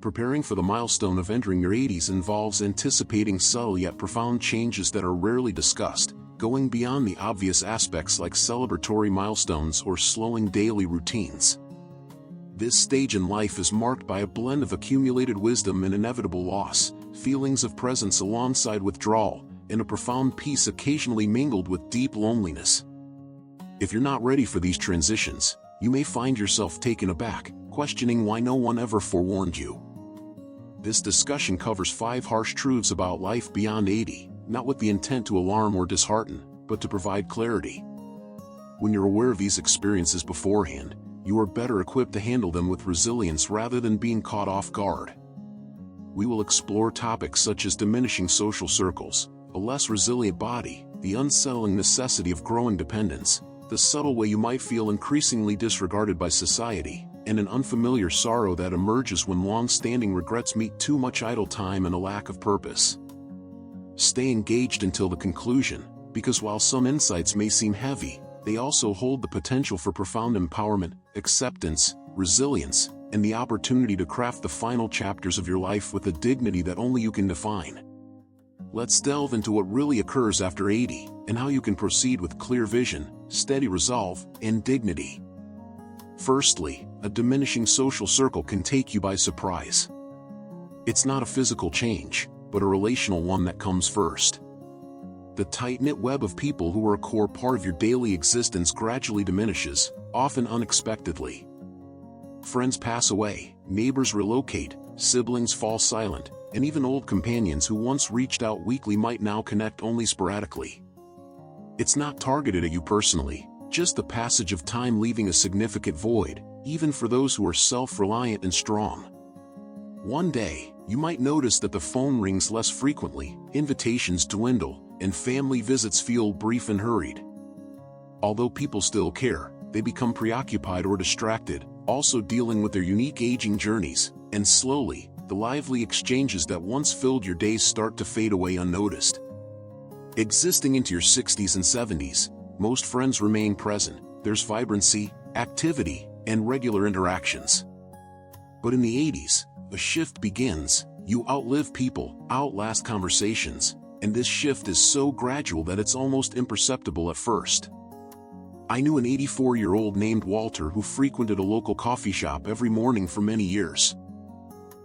Preparing for the milestone of entering your 80s involves anticipating subtle yet profound changes that are rarely discussed, going beyond the obvious aspects like celebratory milestones or slowing daily routines. This stage in life is marked by a blend of accumulated wisdom and inevitable loss, feelings of presence alongside withdrawal, and a profound peace occasionally mingled with deep loneliness. If you're not ready for these transitions, you may find yourself taken aback, questioning why no one ever forewarned you. This discussion covers 5 harsh truths about life beyond 80, not with the intent to alarm or dishearten, but to provide clarity. When you're aware of these experiences beforehand, you are better equipped to handle them with resilience rather than being caught off guard. We will explore topics such as diminishing social circles, a less resilient body, the unsettling necessity of growing dependence, the subtle way you might feel increasingly disregarded by society, and an unfamiliar sorrow that emerges when long-standing regrets meet too much idle time and a lack of purpose. Stay engaged until the conclusion, because while some insights may seem heavy, they also hold the potential for profound empowerment, acceptance, resilience, and the opportunity to craft the final chapters of your life with a dignity that only you can define. Let's delve into what really occurs after 80, and how you can proceed with clear vision, steady resolve, and dignity. Firstly, a diminishing social circle can take you by surprise. It's not a physical change, but a relational one that comes first. The tight-knit web of people who are a core part of your daily existence gradually diminishes, often unexpectedly. Friends pass away, neighbors relocate, siblings fall silent, and even old companions who once reached out weekly might now connect only sporadically. It's not targeted at you personally, just the passage of time leaving a significant void, even for those who are self-reliant and strong. One day, you might notice that the phone rings less frequently, invitations dwindle, and family visits feel brief and hurried. Although people still care, they become preoccupied or distracted, also dealing with their unique aging journeys, and slowly, the lively exchanges that once filled your days start to fade away unnoticed. Existing into your 60s and 70s, most friends remain present. There's vibrancy, activity, and regular interactions. But in the 80s, a shift begins. You outlive people, outlast conversations, and this shift is so gradual that it's almost imperceptible at first. I knew an 84-year-old named Walter who frequented a local coffee shop every morning for many years.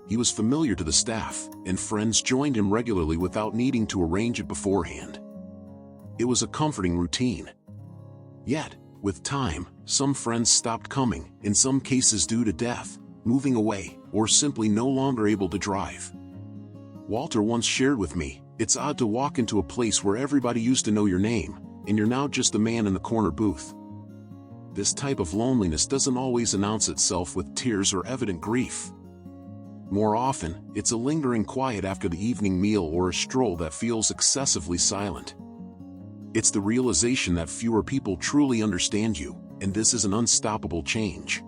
He was familiar to the staff, and friends joined him regularly without needing to arrange it beforehand. It was a comforting routine. Yet, with time, some friends stopped coming, in some cases due to death, moving away, or simply no longer able to drive. Walter once shared with me, "It's odd to walk into a place where everybody used to know your name, and you're now just a man in the corner booth." This type of loneliness doesn't always announce itself with tears or evident grief. More often, it's a lingering quiet after the evening meal or a stroll that feels excessively silent. It's the realization that fewer people truly understand you, and this is an unstoppable change.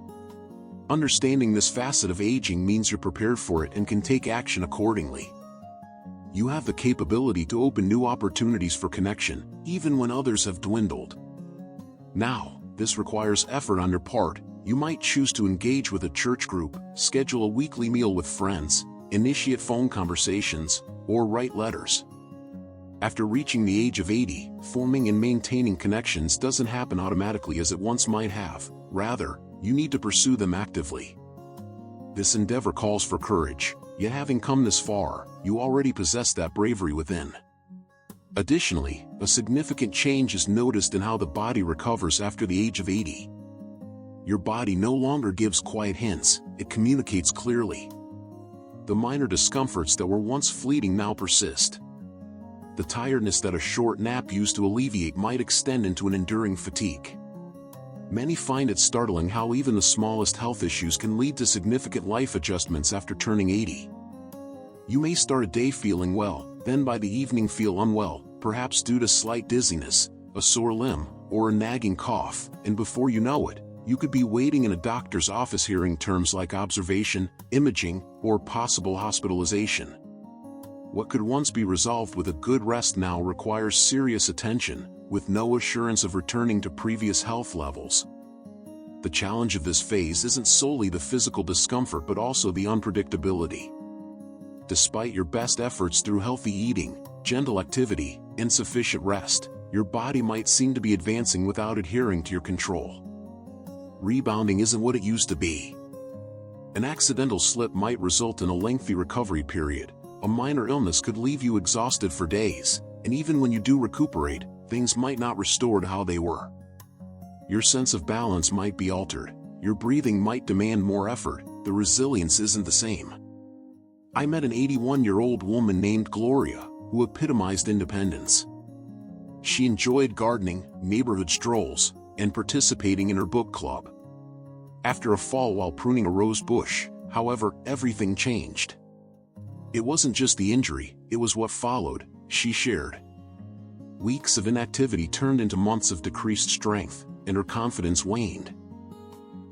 Understanding this facet of aging means you're prepared for it and can take action accordingly. You have the capability to open new opportunities for connection, even when others have dwindled. Now, this requires effort on your part. You might choose to engage with a church group, schedule a weekly meal with friends, initiate phone conversations, or write letters. After reaching the age of 80, forming and maintaining connections doesn't happen automatically as it once might have. Rather, you need to pursue them actively. This endeavor calls for courage, yet having come this far, you already possess that bravery within. Additionally, a significant change is noticed in how the body recovers after the age of 80. Your body no longer gives quiet hints, it communicates clearly. The minor discomforts that were once fleeting now persist. The tiredness that a short nap used to alleviate might extend into an enduring fatigue. Many find it startling how even the smallest health issues can lead to significant life adjustments after turning 80. You may start a day feeling well, then by the evening feel unwell, perhaps due to slight dizziness, a sore limb, or a nagging cough, and before you know it, you could be waiting in a doctor's office hearing terms like observation, imaging, or possible hospitalization. What could once be resolved with a good rest now requires serious attention, with no assurance of returning to previous health levels. The challenge of this phase isn't solely the physical discomfort but also the unpredictability. Despite your best efforts through healthy eating, gentle activity, and sufficient rest, your body might seem to be advancing without adhering to your control. Rebounding isn't what it used to be. An accidental slip might result in a lengthy recovery period. A minor illness could leave you exhausted for days, and even when you do recuperate, things might not restore to how they were. Your sense of balance might be altered. Your breathing might demand more effort. The resilience isn't the same. I met an 81-year-old woman named Gloria, who epitomized independence. She enjoyed gardening, neighborhood strolls, and participating in her book club. After a fall while pruning a rose bush, however, everything changed. It wasn't just the injury, it was what followed, she shared. Weeks of inactivity turned into months of decreased strength, and her confidence waned.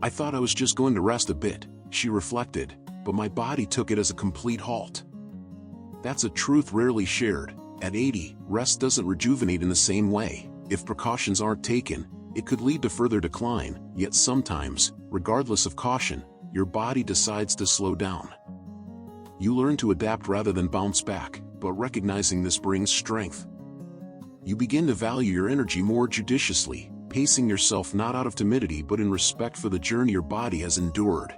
I thought I was just going to rest a bit, she reflected, but my body took it as a complete halt. That's a truth rarely shared. At 80, rest doesn't rejuvenate in the same way. If precautions aren't taken, it could lead to further decline, yet sometimes, regardless of caution, your body decides to slow down. You learn to adapt rather than bounce back, but recognizing this brings strength. You begin to value your energy more judiciously, pacing yourself not out of timidity but in respect for the journey your body has endured.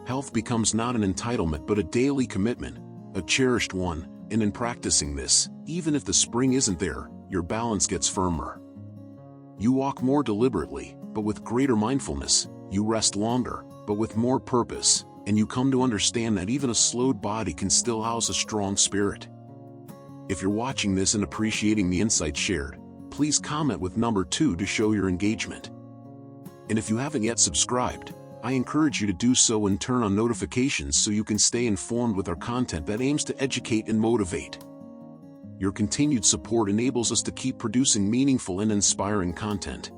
Health becomes not an entitlement but a daily commitment, a cherished one, and in practicing this, even if the spring isn't there, your balance gets firmer. You walk more deliberately, but with greater mindfulness. You rest longer, but with more purpose, and you come to understand that even a slowed body can still house a strong spirit. If you're watching this and appreciating the insights shared, please comment with number 2 to show your engagement. And if you haven't yet subscribed, I encourage you to do so and turn on notifications so you can stay informed with our content that aims to educate and motivate. Your continued support enables us to keep producing meaningful and inspiring content.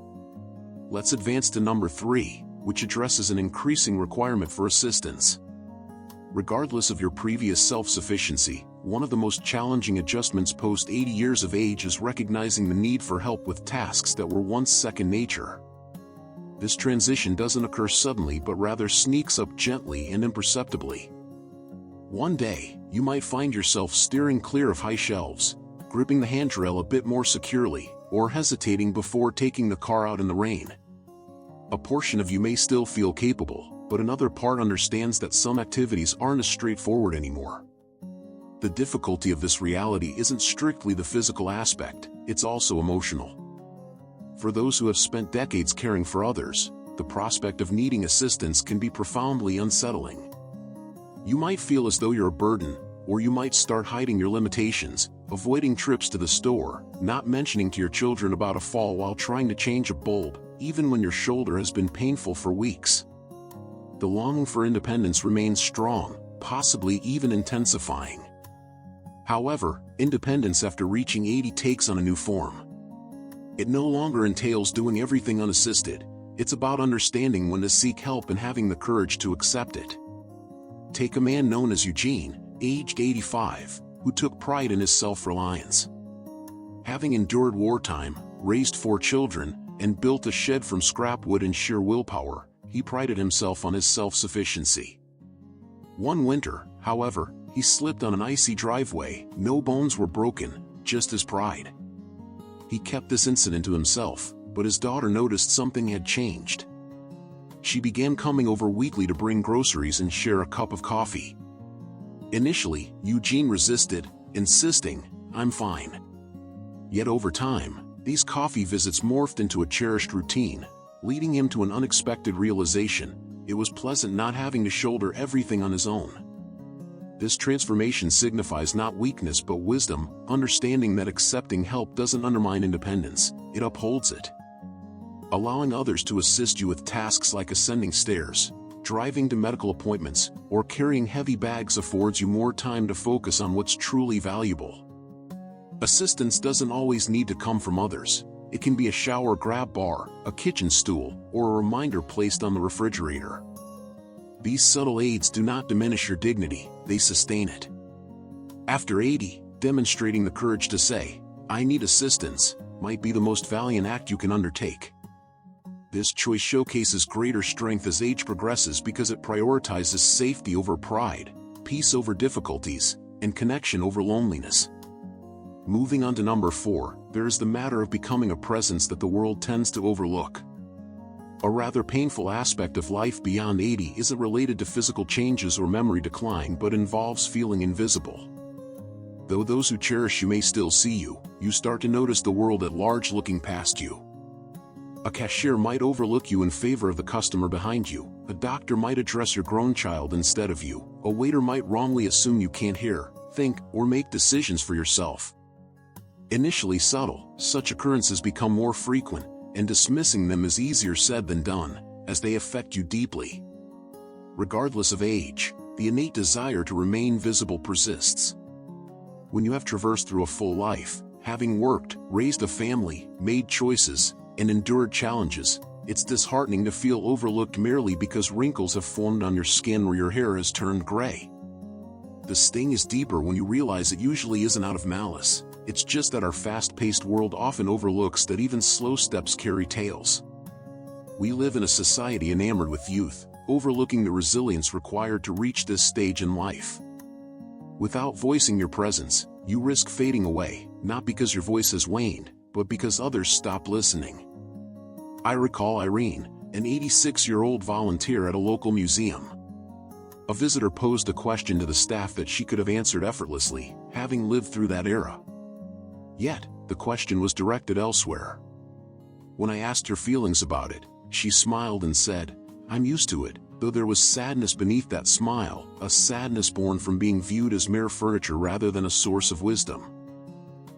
Let's advance to number 3, which addresses an increasing requirement for assistance. Regardless of your previous self-sufficiency, one of the most challenging adjustments post 80 years of age is recognizing the need for help with tasks that were once second nature. This transition doesn't occur suddenly but rather sneaks up gently and imperceptibly. One day, you might find yourself steering clear of high shelves, gripping the handrail a bit more securely, or hesitating before taking the car out in the rain. A portion of you may still feel capable, but another part understands that some activities aren't as straightforward anymore. The difficulty of this reality isn't strictly the physical aspect, it's also emotional. For those who have spent decades caring for others, the prospect of needing assistance can be profoundly unsettling. You might feel as though you're a burden, or you might start hiding your limitations, avoiding trips to the store, not mentioning to your children about a fall while trying to change a bulb, even when your shoulder has been painful for weeks. The longing for independence remains strong, possibly even intensifying. However, independence after reaching 80 takes on a new form. It no longer entails doing everything unassisted. It's about understanding when to seek help and having the courage to accept it. Take a man known as Eugene, aged 85, who took pride in his self-reliance. Having endured wartime, raised 4 children, and built a shed from scrap wood and sheer willpower, he prided himself on his self-sufficiency. One winter, however, he slipped on an icy driveway. No bones were broken, just his pride. He kept this incident to himself, but his daughter noticed something had changed. She began coming over weekly to bring groceries and share a cup of coffee. Initially, Eugene resisted, insisting, "I'm fine." Yet over time, these coffee visits morphed into a cherished routine, leading him to an unexpected realization: it was pleasant not having to shoulder everything on his own. This transformation signifies not weakness but wisdom, understanding that accepting help doesn't undermine independence, it upholds it. Allowing others to assist you with tasks like ascending stairs, driving to medical appointments, or carrying heavy bags affords you more time to focus on what's truly valuable. Assistance doesn't always need to come from others. It can be a shower grab bar, a kitchen stool, or a reminder placed on the refrigerator. These subtle aids do not diminish your dignity, they sustain it. After 80, demonstrating the courage to say, "I need assistance," might be the most valiant act you can undertake. This choice showcases greater strength as age progresses because it prioritizes safety over pride, peace over difficulties, and connection over loneliness. Moving on to number 4, there is the matter of becoming a presence that the world tends to overlook. A rather painful aspect of life beyond 80 isn't related to physical changes or memory decline but involves feeling invisible. Though those who cherish you may still see you, you start to notice the world at large looking past you. A cashier might overlook you in favor of the customer behind you, a doctor might address your grown child instead of you, a waiter might wrongly assume you can't hear, think, or make decisions for yourself. Initially subtle, such occurrences become more frequent, and dismissing them is easier said than done, as they affect you deeply. Regardless of age, the innate desire to remain visible persists. When you have traversed through a full life, having worked, raised a family, made choices, and endured challenges, it's disheartening to feel overlooked merely because wrinkles have formed on your skin or your hair has turned gray. The sting is deeper when you realize it usually isn't out of malice. It's just that our fast-paced world often overlooks that even slow steps carry tales. We live in a society enamored with youth, overlooking the resilience required to reach this stage in life. Without voicing your presence, you risk fading away, not because your voice has waned, but because others stop listening. I recall Irene, an 86-year-old volunteer at a local museum. A visitor posed a question to the staff that she could have answered effortlessly, having lived through that era. Yet, the question was directed elsewhere. When I asked her feelings about it, she smiled and said, "I'm used to it," though there was sadness beneath that smile, a sadness born from being viewed as mere furniture rather than a source of wisdom.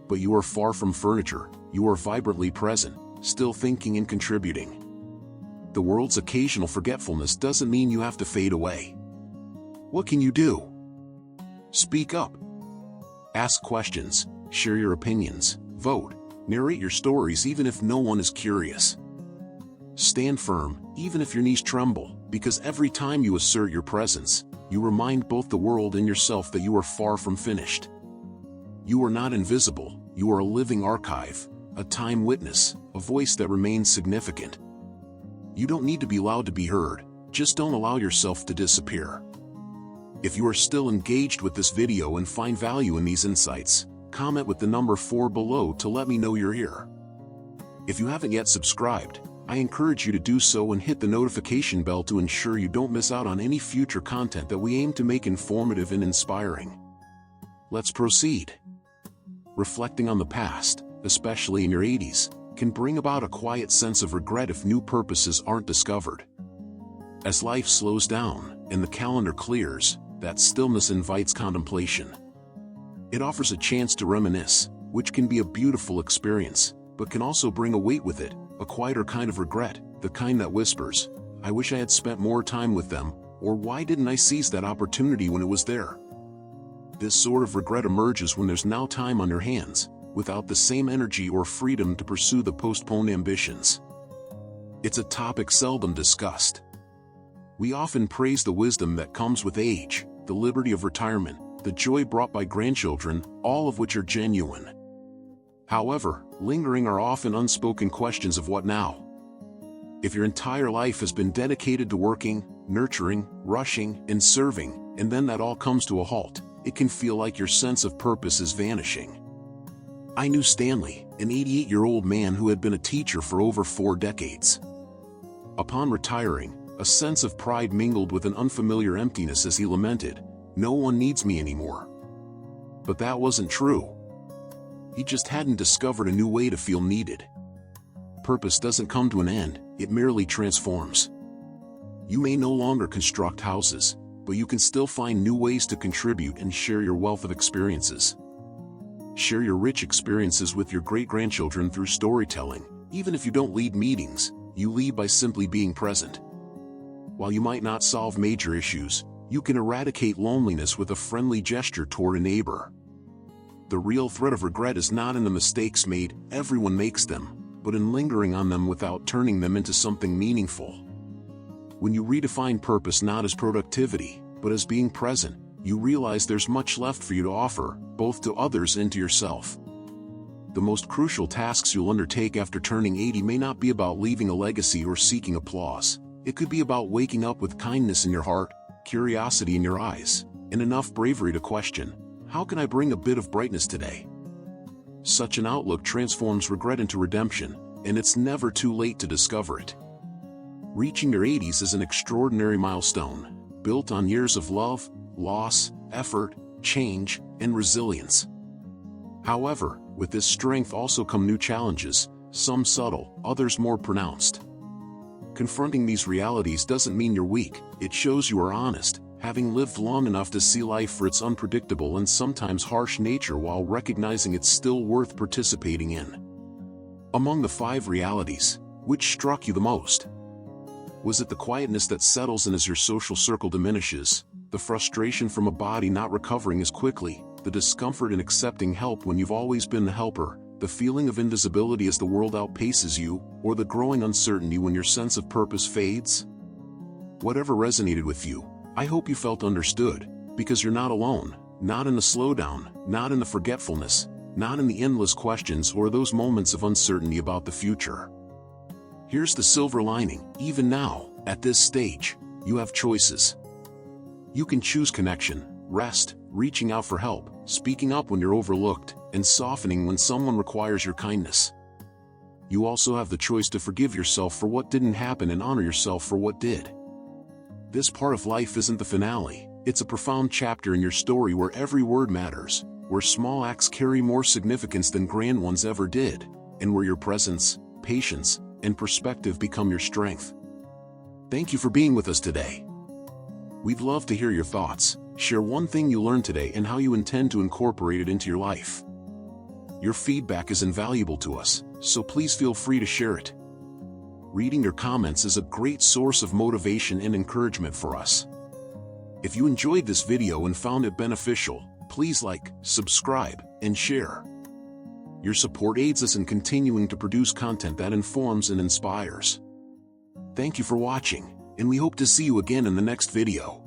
But you are far from furniture, you are vibrantly present, still thinking and contributing. The world's occasional forgetfulness doesn't mean you have to fade away. What can you do? Speak up. Ask questions. Share your opinions, vote, narrate your stories even if no one is curious. Stand firm, even if your knees tremble, because every time you assert your presence, you remind both the world and yourself that you are far from finished. You are not invisible, you are a living archive, a time witness, a voice that remains significant. You don't need to be loud to be heard, just don't allow yourself to disappear. If you are still engaged with this video and find value in these insights, comment with the number 4 below to let me know you're here. If you haven't yet subscribed, I encourage you to do so and hit the notification bell to ensure you don't miss out on any future content that we aim to make informative and inspiring. Let's proceed. Reflecting on the past, especially in your 80s, can bring about a quiet sense of regret if new purposes aren't discovered. As life slows down and the calendar clears, that stillness invites contemplation. It offers a chance to reminisce, which can be a beautiful experience, but can also bring a weight with it, a quieter kind of regret, the kind that whispers, "I wish I had spent more time with them," or "Why didn't I seize that opportunity when it was there?" This sort of regret emerges when there's now time on your hands, without the same energy or freedom to pursue the postponed ambitions. It's a topic seldom discussed. We often praise the wisdom that comes with age, the liberty of retirement, the joy brought by grandchildren, all of which are genuine. However, lingering are often unspoken questions of what now? If your entire life has been dedicated to working, nurturing, rushing, and serving, and then that all comes to a halt, it can feel like your sense of purpose is vanishing. I knew Stanley, an 88-year-old man who had been a teacher for over 4 decades. Upon retiring, a sense of pride mingled with an unfamiliar emptiness as he lamented, "No one needs me anymore." But that wasn't true. He just hadn't discovered a new way to feel needed. Purpose doesn't come to an end, it merely transforms. You may no longer construct houses, but you can still find new ways to contribute and share your wealth of experiences. Share your rich experiences with your great-grandchildren through storytelling. Even if you don't lead meetings, you lead by simply being present. While you might not solve major issues, you can eradicate loneliness with a friendly gesture toward a neighbor. The real threat of regret is not in the mistakes made, everyone makes them, but in lingering on them without turning them into something meaningful. When you redefine purpose not as productivity, but as being present, you realize there's much left for you to offer, both to others and to yourself. the most crucial tasks you'll undertake after turning 80 may not be about leaving a legacy or seeking applause. It could be about waking up with kindness in your heart, curiosity in your eyes, and enough bravery to question, how can I bring a bit of brightness today? Such an outlook transforms regret into redemption, and it's never too late to discover it. Reaching your 80s is an extraordinary milestone, built on years of love, loss, effort, change, and resilience. However, with this strength also come new challenges, some subtle, others more pronounced. Confronting these realities doesn't mean you're weak, it shows you are honest, having lived long enough to see life for its unpredictable and sometimes harsh nature while recognizing it's still worth participating in. Among the 5 realities, which struck you the most? Was it the quietness that settles in as your social circle diminishes, the frustration from a body not recovering as quickly, the discomfort in accepting help when you've always been the helper, the feeling of invisibility as the world outpaces you, or the growing uncertainty when your sense of purpose fades? Whatever resonated with you, I hope you felt understood, because you're not alone, not in the slowdown, not in the forgetfulness, not in the endless questions or those moments of uncertainty about the future. Here's the silver lining, even now, at this stage, you have choices. You can choose connection, rest, reaching out for help, speaking up when you're overlooked, and softening when someone requires your kindness. You also have the choice to forgive yourself for what didn't happen and honor yourself for what did. This part of life isn't the finale, it's a profound chapter in your story where every word matters, where small acts carry more significance than grand ones ever did, and where your presence, patience, and perspective become your strength. Thank you for being with us today. We'd love to hear your thoughts. Share one thing you learned today and how you intend to incorporate it into your life. Your feedback is invaluable to us, so please feel free to share it. Reading your comments is a great source of motivation and encouragement for us. If you enjoyed this video and found it beneficial, please like, subscribe, and share. Your support aids us in continuing to produce content that informs and inspires. Thank you for watching, and we hope to see you again in the next video.